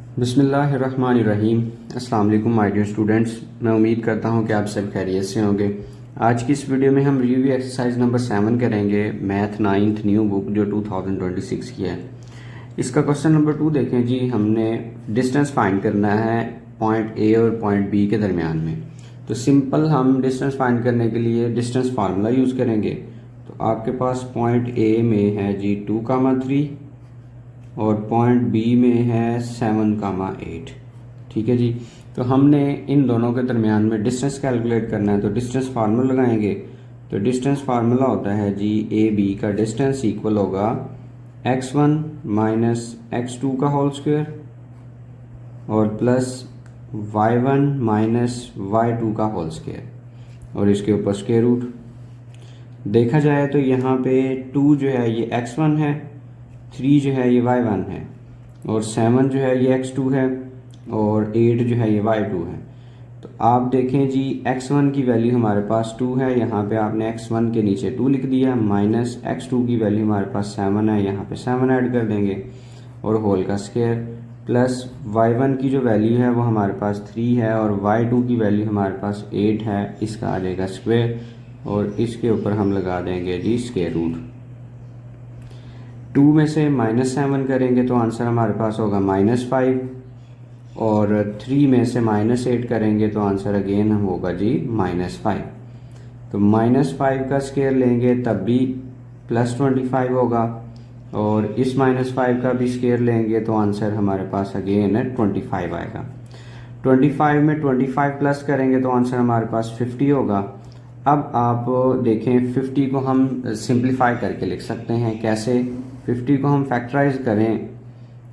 बिस्मिल्लाहिर्रहमानिर्रहीम। अस्सलाम वालेकुम माय डियर स्टूडेंट्स, मैं उम्मीद करता हूं कि आप सब खैरियत से होंगे। आज की इस वीडियो में हम रिव्यू एक्सरसाइज नंबर 7 करेंगे, मैथ 9th न्यू बुक जो 2026 की है। इसका क्वेश्चन नंबर 2 देखें जी। हमने डिस्टेंस फाइंड करना है पॉइंट ए और पॉइंट बी के दरमियान में। तो सिंपल हम डिस्टेंस फाइंड करने के लिए डिस्टेंस फार्मूला यूज़ करेंगे। तो आपके पास पॉइंट ए में है जी 2,3 और पॉइंट बी में है 7,8। ठीक है जी। तो हमने इन दोनों के दरमियान में डिस्टेंस कैलकुलेट करना है, तो डिस्टेंस फार्मूला लगाएंगे। तो डिस्टेंस फार्मूला होता है जी ए बी का डिस्टेंस इक्वल होगा x1 माइनस x2 का होल स्क्वायर और प्लस y1 माइनस y2 का होल स्क्वायर और इसके ऊपर स्क्वायर रूट। देखा जाए तो यहाँ पे 2 जो है ये x1 है, 3 जो है ये y1 है और 7 जो है ये x2 है और 8 जो है ये y2 है। तो आप देखें जी x1 की वैल्यू हमारे पास 2 है, यहाँ पे आपने x1 के नीचे 2 लिख दिया, माइनस x2 की वैल्यू हमारे पास 7 है, यहाँ पे 7 ऐड कर देंगे और होल का स्क्वायर, प्लस y1 की जो वैल्यू है वो हमारे पास 3 है और y2 की वैल्यू हमारे पास 8 है, इसका आ जाएगा स्क्वायर और इसके ऊपर हम लगा देंगे जी स्क्वायर रूट। 2 में से -7 करेंगे तो आंसर हमारे पास होगा -5 और 3 में से -8 करेंगे तो आंसर अगेन होगा जी -5। तो -5 का स्क्वायर लेंगे तब भी +25 होगा और इस -5 का भी स्क्वायर लेंगे तो आंसर हमारे पास अगेन 25 आएगा। 25 में 25 प्लस करेंगे तो आंसर हमारे पास 50 होगा। अब आप देखें 50 को हम सिंप्लीफाई करके लिख सकते हैं। कैसे? 50 को हम फैक्टराइज करें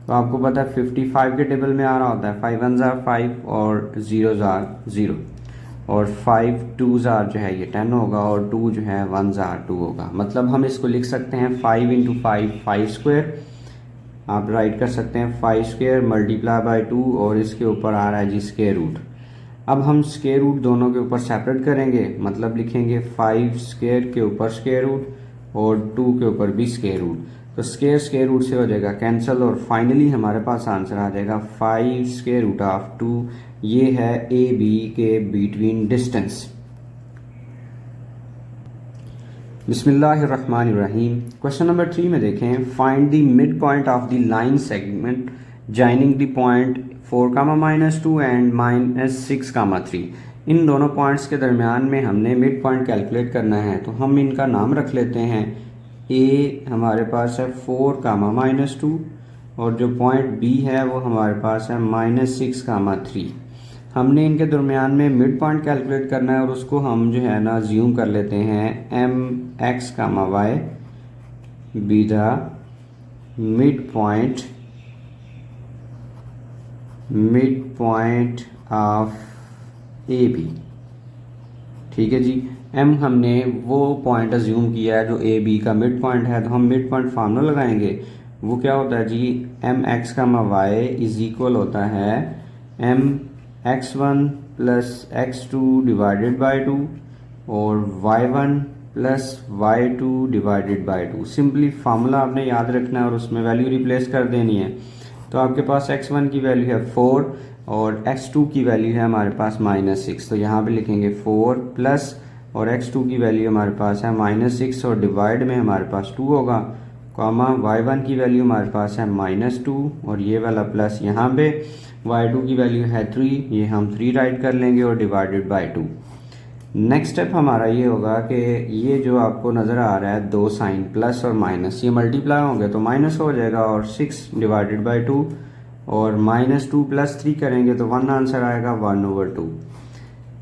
तो आपको पता है 55 के टेबल में आ रहा होता है 5 1 जार 5 और 0 जार 0 और 5 2 जार जो है ये 10 होगा और 2 जो है 1 जार 2 होगा। मतलब हम इसको लिख सकते हैं 5 इंटू 5 5 स्क्वायर। आप राइट कर सकते हैं 5 स्क्वायर मल्टीप्लाई बाय 2 और इसके ऊपर आ रहा है जी स्क्वायर रूट। अब हम स्क्वायर रूट दोनों के ऊपर सेपरेट करेंगे, मतलब लिखेंगे 5 स्क्वायर के ऊपर स्क्वायर रूट और 2 के ऊपर भी स्क्वायर रूट। तो स्क्वायर स्क्वायर रूट से हो जाएगा कैंसिल और फाइनली हमारे पास आंसर आ जाएगा 5 स्क्वायर रूट ऑफ 2। ये है ए बी के बिटवीन डिस्टेंस। बिस्मिल्लाहिर्रहमानिर्रहीम। क्वेश्चन नंबर 3 में देखें, find the mid point of the line segment joining the point 4, -2 and -6, 3। इन दोनों पॉइंट्स के दरमियान में हमने मिड पॉइंट कैलकुलेट करना है, तो हम इनका नाम रख लेते हैं। ए हमारे पास है 4, -2 और जो पॉइंट बी है वो हमारे पास है -6, 3। हमने इनके दरमियान में मिड पॉइंट कैलकुलेट करना है और उसको हम जो है ना ज्यूम कर लेते हैं mx, y be the mid point of A B. ठीक है जी। m हमने वो पॉइंट अज्यूम किया है जो ए बी का मिड पॉइंट है, तो हम मिड पॉइंट फार्मूला लगाएंगे। वो क्या होता है जी mx, y इज इक्वल होता है mx1 plus x2 divided by 2 और y1 plus y2 divided by 2। Simply formula आपने याद रखना है और उसमें वैल्यू रिप्लेस कर देनी है। तो आपके पास x1 की वैल्यू है 4 और x2 की वैल्यू है हमारे पास -6। तो यहाँ पे लिखेंगे 4 प्लस और x2 की वैल्यू हमारे पास है -6 और डिवाइड में हमारे पास 2 होगा, कॉमा y1 की वैल्यू हमारे पास है -2 और ये वाला प्लस यहाँ पे y2 की वैल्यू है 3, ये हम 3 राइट कर लेंगे और डिवाइडेड बाई 2। नेक्स्ट स्टेप हमारा ये होगा कि ये जो आपको नज़र आ रहा है 2 साइन प्लस और माइनस, ये मल्टीप्लाई होंगे तो माइनस हो जाएगा और 6 डिवाइडेड बाई 2 और -2 प्लस 3 करेंगे तो 1 आंसर आएगा 1/2।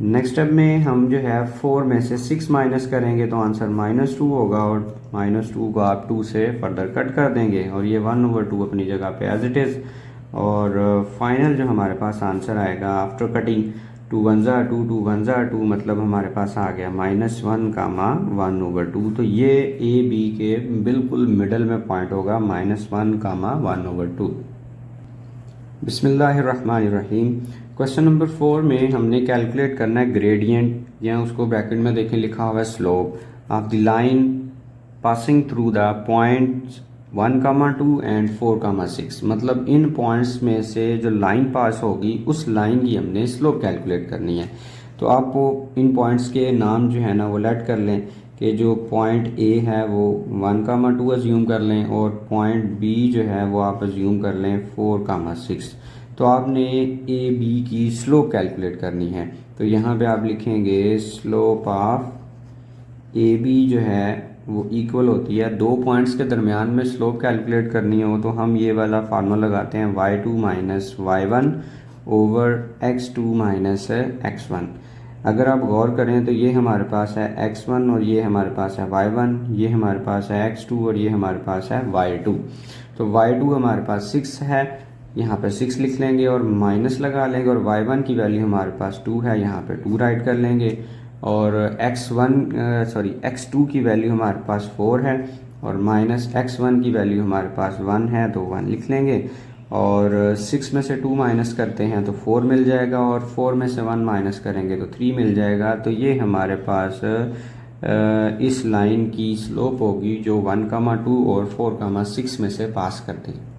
नेक्स्ट स्टेप में हम जो है 4 में से 6 माइनस करेंगे तो आंसर -2 होगा और -2 को आप 2 से फर्दर कट कर देंगे और ये 1/2 अपनी जगह पे एज इट इज़। और फाइनल जो हमारे पास आंसर आएगा आफ्टर कटिंग 2 1 जार 2 2 1 जार 2, मतलब हमारे पास आ गया -1, 1/2। तो ये ए बी के बिल्कुल मिडल में पॉइंट होगा -1, 1/2। बिस्मिल्लाहिर्रहमानिर्रहीम। क्वेश्चन नंबर 4 में हमने कैलकुलेट करना है ग्रेडियंट, या उसको ब्रैकेट में देखें लिखा हुआ है slope of the line passing through the point 1,2 and 4,6। मतलब इन पॉइंट्स में से जो लाइन पास होगी उस लाइन की हमने स्लोप कैलकुलेट करनी है। तो आप वो इन पॉइंट्स के नाम जो है ना वो लेट कर लें कि जो पॉइंट ए है वो 1,2 अज्यूम कर लें और पॉइंट बी जो है वो आप अज्यूम कर लें 4,6। तो आपने ए बी की स्लोप कैलकुलेट करनी है। तो यहाँ पे आप लिखेंगे स्लोप ऑफ ए बी जो है वो इक्वल होती है, दो पॉइंट्स के दरमियान में स्लोप कैलकुलेट करनी हो तो हम ये वाला फार्मूला लगाते हैं y2 minus y1 over x2 minus x1। अगर आप गौर करें तो ये हमारे पास है x1 और ये हमारे पास है y1, ये हमारे पास है x2 और ये हमारे पास है y2। तो y2 हमारे पास 6 है, यहाँ पे 6 लिख लेंगे और माइनस लगा लेंगे, और y1 की वैल्यू हमारे पास 2 है, यहाँ पे 2 राइट कर लेंगे, और x2 की वैल्यू हमारे पास 4 है और माइनस x1 की वैल्यू हमारे पास 1 है तो 1 लिख लेंगे, और 6 में से 2 माइनस करते हैं तो 4 मिल जाएगा, और 4 में से 1 माइनस करेंगे तो 3 मिल जाएगा। तो ये हमारे पास इस लाइन की स्लोप होगी जो 1,2 और 4,6 में से पास करती है।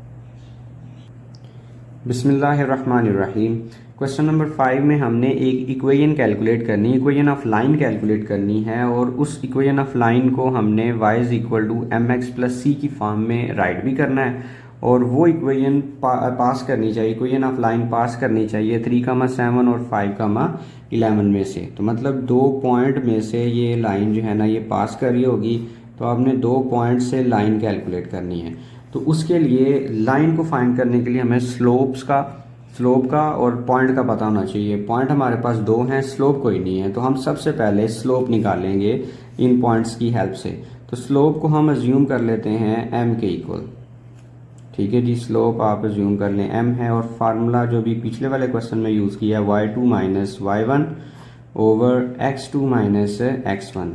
बिस्मिल्लाहिर्रहमानिर्रहीम। क्वेश्चन नंबर 5 में हमने एक इक्वेशन कैलकुलेट करनी है, इक्वेशन ऑफ लाइन कैलकुलेट करनी है, और उस इक्वेशन ऑफ लाइन को हमने y is equal to m x plus c की फॉर्म में राइट भी करना है, और वो इक्वेशन पास करनी चाहिए, इक्वेशन ऑफ लाइन पास करनी चाहिए 3,7 और 5,11 में से। तो मतलब दो पॉइंट में से ये लाइन जो है ना ये पास कर रही होगी, तो आपने दो पॉइंट से लाइन कैलकुलेट करनी है। तो उसके लिए लाइन को फाइंड करने के लिए हमें स्लोप का और पॉइंट का पता होना चाहिए। पॉइंट हमारे पास दो हैं, स्लोप कोई नहीं है, तो हम सबसे पहले स्लोप निकालेंगे इन पॉइंट्स की हेल्प से। तो स्लोप को हम अज्यूम कर लेते हैं m के इक्वल। ठीक है जी, स्लोप आप अज्यूम कर लें m है, और फार्मूला जो भी पिछले वाले क्वेश्चन में यूज़ किया है y2 minus y1 over x2 minus x1।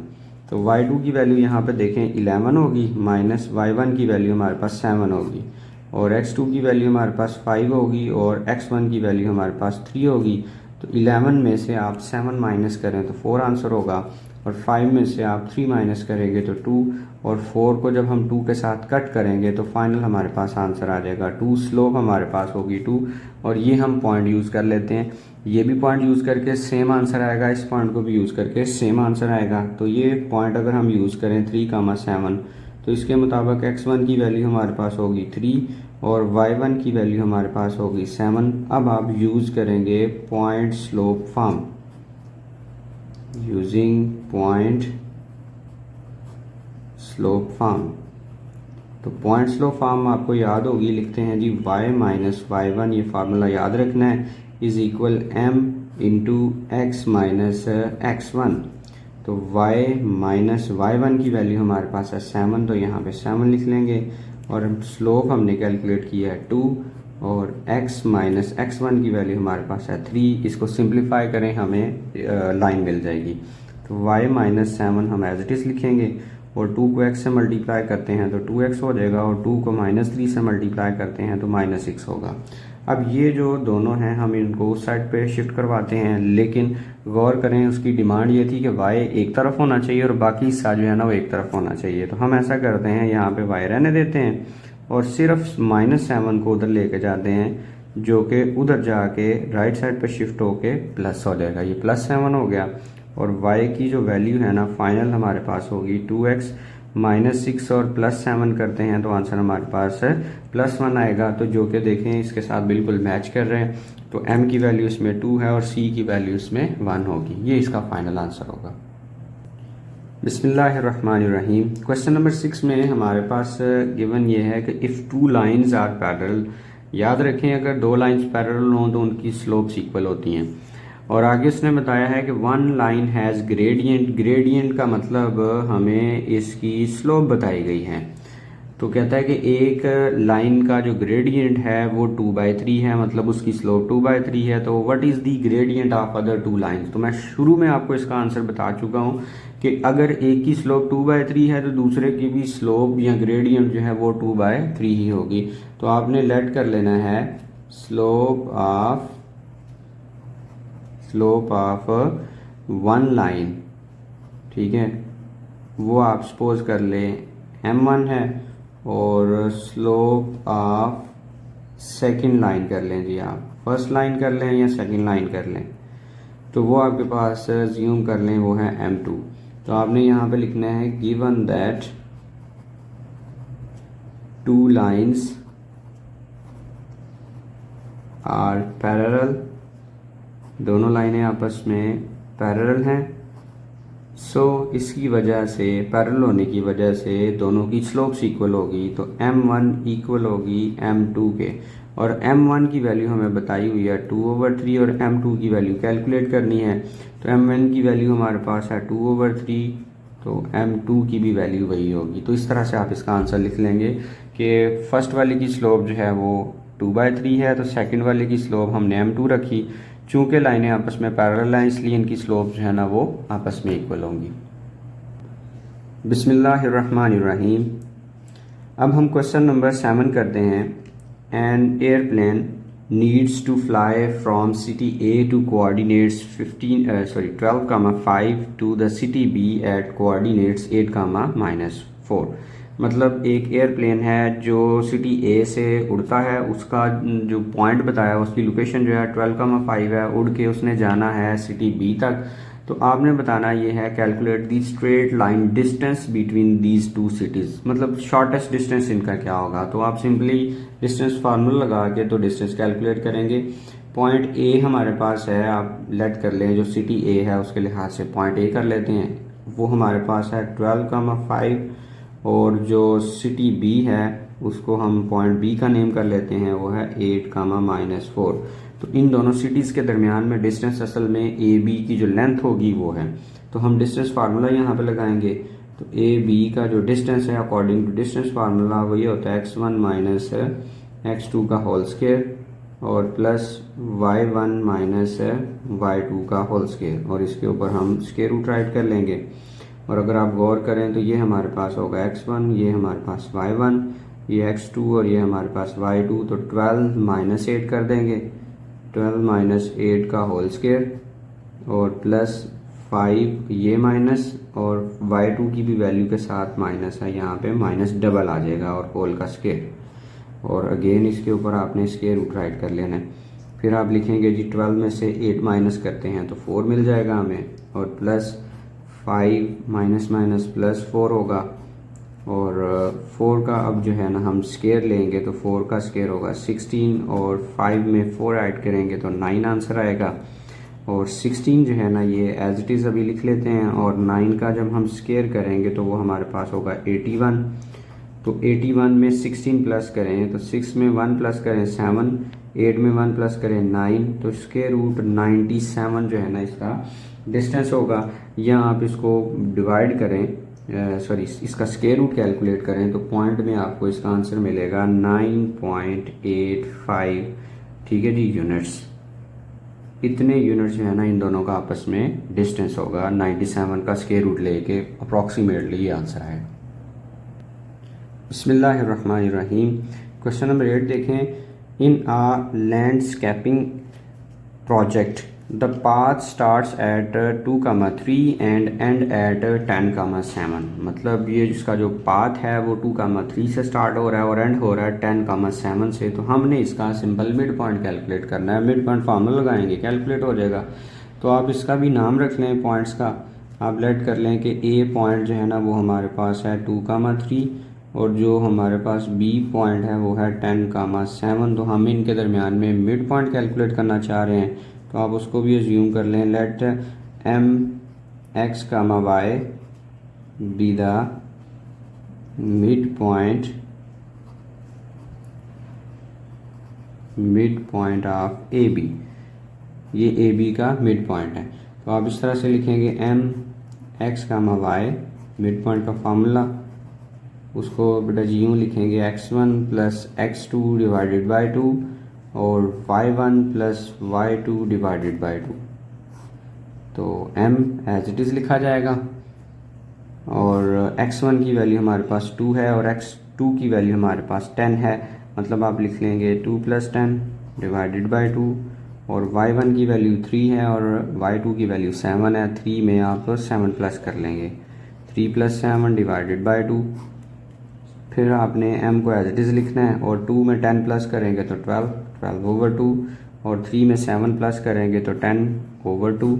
तो y2 की वैल्यू यहाँ पे देखें 11 होगी, माइनस y1 की वैल्यू हमारे पास 7 होगी, और x2 की वैल्यू हमारे पास 5 होगी, और x1 की वैल्यू हमारे पास 3 होगी। तो 11 में से आप 7 माइनस करें तो 4 आंसर होगा, और 5 में से आप 3 माइनस करेंगे तो 2, और 4 को जब हम 2 के साथ कट करेंगे तो फाइनल हमारे पास आंसर आ जाएगा 2। स्लोप हमारे पास होगी 2, और ये हम पॉइंट यूज़ कर लेते हैं, ये भी पॉइंट यूज़ करके सेम आंसर आएगा, इस पॉइंट को भी यूज़ करके सेम आंसर आएगा। तो ये पॉइंट अगर हम यूज़ करें 3,7, तो इसके मुताबिक x1 की वैल्यू हमारे पास होगी 3 और y1 की वैल्यू हमारे पास होगी 7। अब आप यूज़ करेंगे point slope form, using point slope form. तो पॉइंट स्लोप फॉर्म आपको याद होगी, लिखते हैं जी y माइनस y1, ये फार्मूला याद रखना है, is equal m into x minus x1। तो y माइनस y1 की वैल्यू हमारे पास है 7, तो यहाँ पे 7 लिख लेंगे, और स्लोप हमने कैलकुलेट किया है 2, और x माइनस x1 की वैल्यू हमारे पास है 3। इसको सिंप्लीफाई करें हमें लाइन मिल जाएगी। तो y माइनस 7 हम एज इट इज़ लिखेंगे, और 2 को x से मल्टीप्लाई करते हैं तो 2x हो जाएगा, और 2 को -3 से मल्टीप्लाई करते हैं तो -6 होगा। अब ये जो दोनों हैं हम इनको उस साइड पे शिफ्ट करवाते हैं, लेकिन गौर करें उसकी डिमांड ये थी कि y एक तरफ होना चाहिए और बाकी हिस्सा जो है ना वो एक तरफ होना चाहिए। तो हम ऐसा करते हैं, यहाँ पे y रहने देते हैं और सिर्फ -7 को उधर लेके जाते हैं, जो कि उधर जाके राइट साइड पे शिफ्ट होके प्लस हो जाएगा, ये +7 हो गया। और y की जो वैल्यू है ना फाइनल हमारे पास होगी 2x -6 और +7 करते हैं तो आंसर हमारे पास +1 आएगा। तो जो कि देखें इसके साथ बिल्कुल मैच कर रहे हैं। तो m की वैल्यू इसमें 2 है और c की वैल्यू इसमें 1 होगी, ये इसका फाइनल आंसर होगा। बिस्मिल्लाहिर्रहमानिर्रहीम। क्वेश्चन नंबर 6 में हमारे पास गिवन ये है कि इफ़ 2 लाइंस आर पैरेलल, याद रखें अगर दो लाइंस पैरेलल हों तो उनकी स्लोप्स इक्वल होती हैं। और आगे उसने बताया है कि 1 लाइन हैज़ ग्रेडियंट, ग्रेडियंट का मतलब हमें इसकी स्लोप बताई गई है। तो कहता है कि एक लाइन का जो ग्रेडियंट है वो 2/3 है, मतलब उसकी स्लोप 2/3 है। तो what is the gradient of other 2 lines. तो मैं शुरू में आपको इसका आंसर बता चुका हूँ कि अगर एक की स्लोप 2/3 है तो दूसरे की भी स्लोप या ग्रेडियंट जो है वो 2/3 ही होगी। तो आपने लेट कर लेना है स्लोप ऑफ 1 लाइन, ठीक है, वो आप सपोज कर लें m1 है और स्लोप ऑफ सेकंड लाइन कर लें जी, आप फर्स्ट लाइन कर लें या सेकंड लाइन कर लें, तो वो आपके पास ज्यूम कर लें वो है m2। तो आपने यहाँ पे लिखना है given that two lines are parallel, दोनों लाइनें आपस में पैरेलल हैं। सो इसकी वजह से, पैरेलल होने की वजह से दोनों की स्लोप्स इक्वल होगी, तो m1 इक्वल होगी m2 के। और m1 की वैल्यू हमें बताई हुई है 2/3 और m2 की वैल्यू कैलकुलेट करनी है। तो m1 की वैल्यू हमारे पास है 2/3, तो m2 की भी वैल्यू वही होगी। तो इस तरह से आप इसका आंसर लिख लेंगे कि फर्स्ट वाले की स्लोप जो है वो 2/3 है, तो सेकंड वाले की स्लोप हमने m2 रखी। चूंकि लाइनें आपस में पैरेलल हैं इसलिए इनकी स्लोप जो है ना वो आपस में इक्वल होंगी। बिस्मिल्लाहिर्रहमानिर्रहीम। अब हम क्वेश्चन नंबर 7 करते हैं। An airplane needs to fly from city A to coordinates 12,5 to the city B at coordinates 8,-4। मतलब एक एयरप्लेन है जो सिटी ए से उड़ता है, उसका जो पॉइंट बताया उसकी लोकेशन जो है 12,5 है, उड़ के उसने जाना है सिटी बी तक। तो आपने बताना ये है calculate the straight line distance between these two cities, मतलब शॉर्टेस्ट डिस्टेंस इनका क्या होगा। तो आप सिंपली डिस्टेंस फार्मूला लगा के तो डिस्टेंस कैलकुलेट करेंगे। पॉइंट ए हमारे पास है, आप लेट कर लें, जो सिटी ए है उसके लिहाज से पॉइंट ए कर लेते हैं, वो हमारे पास है 12,5। और जो सिटी बी है उसको हम पॉइंट बी का नेम कर लेते हैं, वो है 8,-4। तो इन दोनों सिटीज़ के दरमियान में डिस्टेंस असल में ए बी की जो लेंथ होगी वो है। तो हम डिस्टेंस फार्मूला यहाँ पे लगाएंगे। तो ए बी का जो डिस्टेंस है अकॉर्डिंग टू डिस्टेंस फार्मूला वो ये होता है x1 - x2 का होल स्क्वायर और प्लस y1 - y2 का होल स्क्वायर, और इसके ऊपर हम स्क्वायर रूट राइट कर लेंगे। और अगर आप गौर करें तो ये हमारे पास होगा x1, ये हमारे पास y1, ये x2 और ये हमारे पास y2। तो 12 - 8 कर देंगे, 12 - 8 का होल स्क्वायर और प्लस 5 ये माइनस, और y2 की भी वैल्यू के साथ माइनस है, यहाँ पे माइनस डबल आ जाएगा और होल का स्क्वायर। और अगेन इसके ऊपर आपने स्क्वायर रूट राइट कर लेना है। फिर आप लिखेंगे जी 12 में से 8 माइनस करते हैं तो 4 मिल जाएगा हमें, और प्लस 5 माइनस प्लस 4 होगा। और 4 का अब जो है ना हम स्क्वायर लेंगे तो 4 का स्क्वायर होगा 16, और 5 में 4 ऐड करेंगे तो 9 आंसर आएगा। और 16 जो है ना ये एज इट इज़ अभी लिख लेते हैं, और 9 का जब हम स्क्वायर करेंगे तो वो हमारे पास होगा 81। तो 81 में 16 प्लस करें तो 6 में 1 प्लस करें 7, 8 में 1 प्लस करें 9, तो स्क्वायर रूट 97 जो है ना इसका डिस्टेंस होगा। या आप इसको डिवाइड करें, सॉरी इसका स्क्वायर रूट कैलकुलेट करें तो पॉइंट में आपको इसका आंसर मिलेगा 9.85, ठीक है जी, यूनिट्स। इतने यूनिट्स जो है ना इन दोनों का आपस में डिस्टेंस होगा। 97 का स्क्वायर रूट लेके अप्रॉक्सीमेटली ये आंसर है। बिस्मिल्लाहिर्रहमानिर्रहीम। क्वेश्चन नंबर 8 देखें। In a landscaping project the path starts at 2,3 and end at 10,7। मतलब ये जिसका जो पाथ है वो 2,3 से स्टार्ट हो रहा है और एंड हो रहा है 10,7 से। तो हमने इसका सिंपल मिड पॉइंट कैलकुलेट करना है। मिड पॉइंट फार्मूला लगाएंगे, कैलकुलेट हो जाएगा। तो आप इसका भी नाम रख लें पॉइंट्स का। आप लेट कर लें कि ए पॉइंट जो है ना वो हमारे पास है 2,3 और जो हमारे पास बी पॉइंट है वो है 10,7। तो हम इनके दरमियान में मिड पॉइंट कैलकुलेट करना चाह रहे हैं, तो आप उसको भी अज्यूम कर लें। Let M X comma Y be the mid point of A B. ये ए बी का मिड पॉइंट है। तो आप इस तरह से लिखेंगे M X comma Y, mid point का फार्मूला, उसको बेटा जी यूँ लिखेंगे x1 plus x2 divided by 2 और y1 plus y2 divided by 2। तो m एज इट इज़ लिखा जाएगा, और x1 की वैल्यू हमारे पास 2 है और x2 की वैल्यू हमारे पास 10 है। मतलब आप लिख लेंगे 2 + 10 डिवाइडेड बाई 2, और y1 की वैल्यू 3 है और y2 की वैल्यू 7 है। 3 में आप 7 प्लस कर लेंगे, 3 + 7 डिवाइडेड बाई 2। फिर आपने m को एज इट इज़ लिखना है, और 2 में 10 प्लस करेंगे तो 12/2, और 3 में 7 प्लस करेंगे तो 10/2।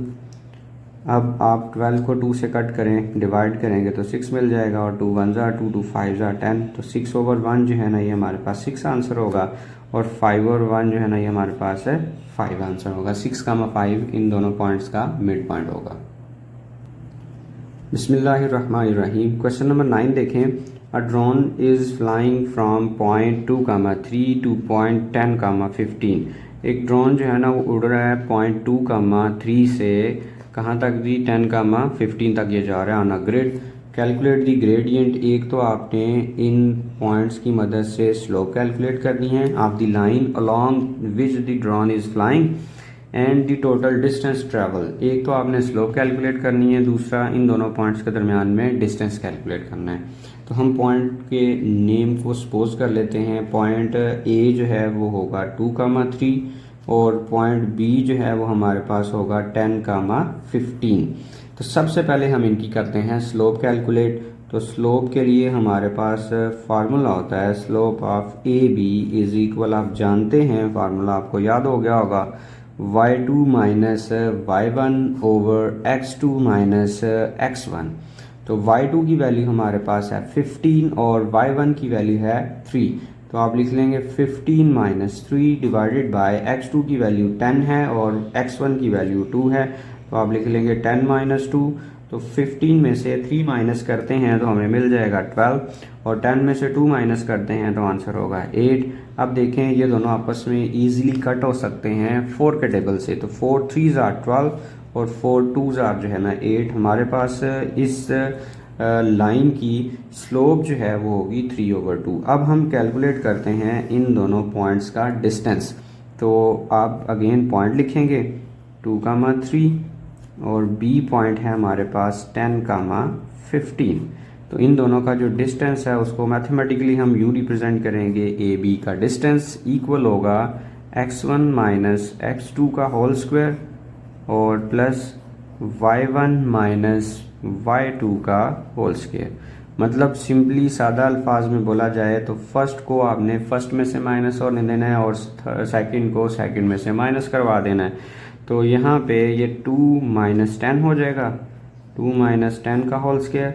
अब आप 12 को 2 से कट करें, डिवाइड करेंगे तो 6 मिल जाएगा, और 2 1 ज़ा 2, 2 5 ज़ा 10, तो 6/1 जो है ना ये हमारे पास 6 आंसर होगा, और 5/1 जो है ना ये हमारे पास है 5 आंसर होगा। 6,5 इन दोनों पॉइंट्स का मिड पॉइंट होगा। बिस्मिल्लाहिर्रहमानिर्रहीम। क्वेश्चन नंबर 9 देखें। A drone is flying from point 2,3 two point 10,15। एक ड्रोन जो है ना वो उड़ रहा है पॉइंट 2,3 से कहाँ तक जी, 10,15 तक ये जा रहा है on a grid. Calculate the gradient. एक तो आपने इन पॉइंट्स की मदद से स्लोप कैलकुलेट करनी है, आप the line along which the drone is flying and the total distance travel. एक तो आपने स्लोप कैलकुलेट करनी है, दूसरा इन दोनों पॉइंट्स के दरमियान में डिस्टेंस कैलकुलेट करना है। तो हम पॉइंट के नेम को सपोज कर लेते हैं। पॉइंट ए जो है वो होगा 2,3, और पॉइंट बी जो है वो हमारे पास होगा 10,15। तो सबसे पहले हम इनकी करते हैं स्लोप कैलकुलेट। तो स्लोप के लिए हमारे पास फार्मूला होता है slope of A B is equal, आप जानते हैं फार्मूला, आपको याद हो गया होगा, y2 minus y1 over x2 minus x1। तो y2 की वैल्यू हमारे पास है 15 और y1 की वैल्यू है 3। तो आप लिख लेंगे 15 माइनस 3 डिवाइडेड बाय x2 की वैल्यू 10 है और x1 की वैल्यू 2 है। तो आप लिख लेंगे 10 माइनस 2। तो 15 में से 3 माइनस करते हैं तो हमें मिल जाएगा 12, और 10 में से 2 माइनस करते हैं तो आंसर होगा 8। अब देखें ये दोनों आपस में इजीली कट हो सकते हैं 4 के टेबल से। तो 4 3 ज़ार 12 और 4 2 ज़ार जो है ना 8। हमारे पास इस लाइन की स्लोप जो है वो होगी 3/2। अब हम कैलकुलेट करते हैं इन दोनों पॉइंट्स का डिस्टेंस। तो आप अगेन पॉइंट लिखेंगे 2,3, और बी पॉइंट है हमारे पास 10,15। तो इन दोनों का जो डिस्टेंस है उसको मैथमेटिकली हम यू रिप्रेजेंट करेंगे। ए बी का डिस्टेंस इक्वल होगा x1 माइनस x2 का होल स्क्वायर और प्लस y1 माइनस y2 का होल स्क्वायर। मतलब सिंपली सादा अल्फाज में बोला जाए तो फर्स्ट को आपने फर्स्ट में से माइनस और देना है, और सेकंड को सेकंड में से माइनस करवा देना है। तो यहाँ पे ये 2 माइनस 10 हो जाएगा, 2 माइनस 10 का होल स्क्वायर,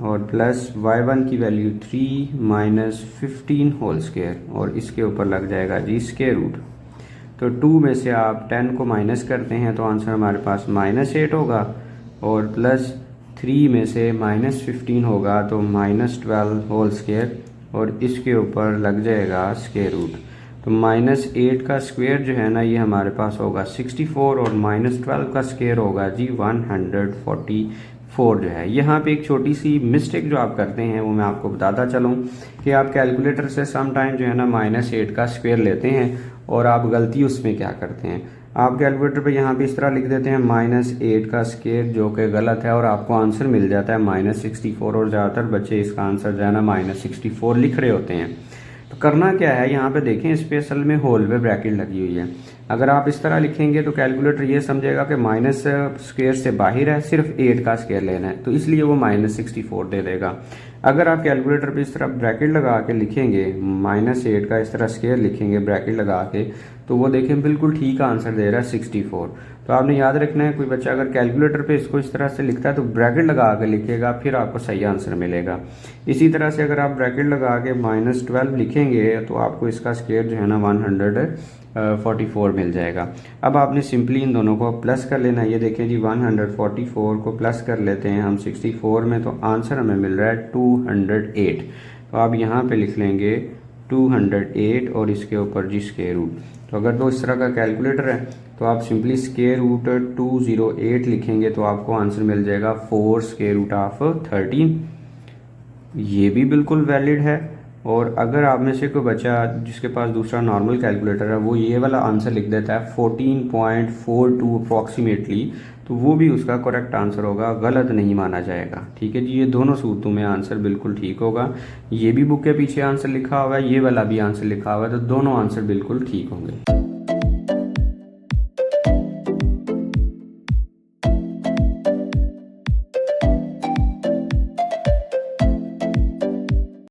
और प्लस y1 की वैल्यू 3 माइनस 15 होल स्क्वायर, और इसके ऊपर लग जाएगा जी स्क्वायर रूट। तो 2 में से आप 10 को माइनस करते हैं तो आंसर हमारे पास -8 होगा, और प्लस 3 में से -15 होगा तो -12 होल स्क्वायर, और इसके ऊपर लग जाएगा स्क्वायर रूट। तो -8 का स्क्वायर जो है ना ये हमारे पास होगा 64, और -12 का स्क्वायर होगा जी 144 जो है। यहाँ पे एक छोटी सी मिस्टेक जो आप करते हैं वो मैं आपको बताता चलूँ कि आप कैलकुलेटर से सम टाइम जो है ना -8 का स्क्वायर लेते हैं, और आप गलती उसमें क्या करते हैं, आप कैलकुलेटर पे यहाँ पे इस तरह लिख देते हैं -8 का स्क्वायर, जो कि गलत है, और आपको आंसर मिल जाता है -64, और ज़्यादातर बच्चे इसका आंसर जो है ना -64 लिख रहे होते हैं। तो करना क्या है, यहाँ पे देखें इस पे असल में होल में ब्रैकेट लगी हुई है। अगर आप इस तरह लिखेंगे तो कैलकुलेटर ये समझेगा कि माइनस स्क्वायर से बाहर है, सिर्फ 8 का स्क्वायर लेना है, तो इसलिए वो -64 दे देगा। अगर आप कैलकुलेटर पे इस तरह ब्रैकेट लगा के लिखेंगे, -8 का इस तरह स्क्वायर लिखेंगे ब्रैकेट लगा के, तो वो देखें बिल्कुल ठीक आंसर दे रहा है 64। तो आपने याद रखना है, कोई बच्चा अगर कैलकुलेटर पे इसको इस तरह से लिखता है तो ब्रैकेट लगा के लिखेगा, फिर आपको सही आंसर मिलेगा। इसी तरह से अगर आप ब्रैकेट लगा के -12 लिखेंगे तो आपको इसका स्क्वायर जो है ना 144 मिल जाएगा। अब आपने सिंपली इन दोनों को प्लस कर लेना है। ये देखें जी 144 को प्लस कर लेते हैं हम 64 में, तो आंसर हमें मिल रहा है 208। तो आप यहाँ पे लिख लेंगे 208 और इसके ऊपर जी स्क्वायर रूट। तो अगर तो इस तरह का कैलकुलेटर है तो आप सिंपली स्क्वायर रूट 208 लिखेंगे तो आपको आंसर मिल जाएगा 4 स्क्वायर रूट ऑफ 13। ये भी बिल्कुल वैलिड है। और अगर आप में से कोई बच्चा जिसके पास दूसरा नॉर्मल कैलकुलेटर है वो ये वाला आंसर लिख देता है 14.42 अप्रॉक्सीमेटली, तो वो भी उसका करेक्ट आंसर होगा, गलत नहीं माना जाएगा। ठीक है जी, ये दोनों सूरतों में आंसर बिल्कुल ठीक होगा। ये भी बुक के पीछे आंसर लिखा हुआ है, ये वाला भी आंसर लिखा हुआ है, तो दोनों आंसर बिल्कुल ठीक होंगे।